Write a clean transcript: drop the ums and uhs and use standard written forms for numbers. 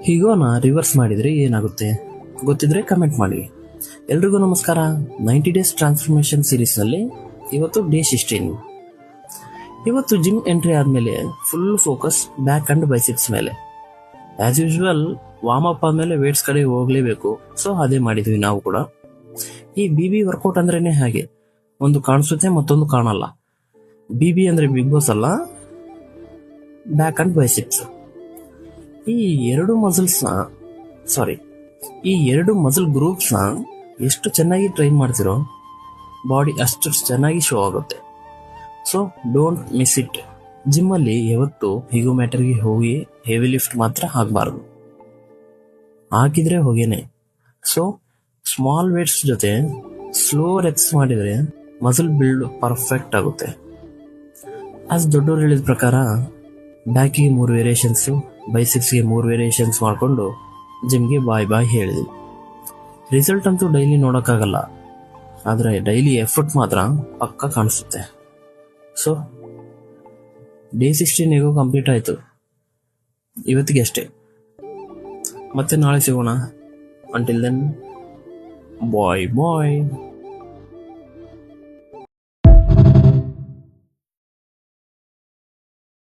ಹೀಗೋನ reverse ಮಾಡಿದರೆ ಏನಾಗುತ್ತೆ ಗೊತ್ತಿದ್ರೆ ಕಮೆಂಟ್ ಮಾಡಿ. ಎಲ್ರಿಗೂ ನಮಸ್ಕಾರ. 90 ಡೇಸ್ ಟ್ರಾನ್ಸ್ಫಾರ್ಮೇಷನ್ ಸೀರೀಸ್ನಲ್ಲಿ ಇವತ್ತು ಡೇ 16. ಇವತ್ತು ಜಿಮ್ ಎಂಟ್ರಿ ಆದಮೇಲೆ full focus back and biceps ಮೇಲೆ. ಆಸ್ ಯೂಶುವಲ್ ವಾರ್ಮ್ ಅಪ್ ಆದಮೇಲೆ ವೇಟ್ಸ್ ಕಡೆ ಹೋಗಲೇಬೇಕು, ಸೊ ಅದೇ ಮಾಡಿದ್ವಿ ನಾವು ಕೂಡ. ಈ BB ವರ್ಕೌಟ್ ಅಂದ್ರೇನೆ ಹಾಗೆ, ಒಂದು ಕಾಣಿಸುತ್ತೆ ಮತ್ತೊಂದು ಕಾಣಲ್ಲ. BB ಅಂದ್ರೆ ಬಿಗ್ ಬಾಸ್ ಅಲ್ಲ, ಬ್ಯಾಕ್ ಅಂಡ್ ಬೈಸಿಪ್ಸ್. ಈ ಎರಡು ಮಸಲ್ ಗ್ರೂಪ್ಸ್ನ ಎಷ್ಟು ಚೆನ್ನಾಗಿ ಟ್ರೈನ್ ಮಾಡ್ತಿರೋ ಬಾಡಿ ಅಷ್ಟು ಚೆನ್ನಾಗಿ ಶೋ ಆಗುತ್ತೆ. So don't miss it. ಜಿಮ್ಮಲ್ಲಿ ಯಾವತ್ತು ಹಿಗೋಮ್ಯಾಟರ್ಗೆ ಹೋಗಿ ಹೆವಿ ಲಿಫ್ಟ್ ಮಾತ್ರ ಆಗಬಾರ್ದು, ಹಾಕಿದ್ರೆ ಹೋಗೇನೆ. ಸೊ ಸ್ಮಾಲ್ ವೇಟ್ಸ್ ಜೊತೆ ಸ್ಲೋ ರೆಪ್ಸ್ ಮಾಡಿದರೆ ಮಸಲ್ ಬಿಲ್ಡ್ ಪರ್ಫೆಕ್ಟ್ ಆಗುತ್ತೆ. ಆಸ್ ದೊಡ್ಡವರು ಹೇಳಿದ ಪ್ರಕಾರ ಬ್ಯಾಕಿಗೆ 3 ವೇರಿಯೇಷನ್ಸು, ಬೈಸಿಪ್ಸ್ಗೆ 3 ವೇರಿಯೇಷನ್ಸ್ ಮಾಡಿಕೊಂಡು ಜಿಮ್ಗೆ ಬಾಯ್ ಹೇಳಿದ್ವಿ. ರಿಸಲ್ಟ್ ಅಂತೂ ಡೈಲಿ ನೋಡೋಕ್ಕಾಗಲ್ಲ, ಆದರೆ ಡೈಲಿ ಎಫರ್ಟ್ ಮಾತ್ರ ಪಕ್ಕ ಕಾಣಿಸುತ್ತೆ. ಸೊ ಡೇ 16 ಹೇಗೋ ಕಂಪ್ಲೀಟ್ ಆಯಿತು ಇವತ್ತಿಗೆ ಅಷ್ಟೇ. ಮತ್ತೆ ನಾಳೆ ಸಿಗೋಣ. ಅಂಟಿಲ್ ದೆನ್ ಬಾಯ್.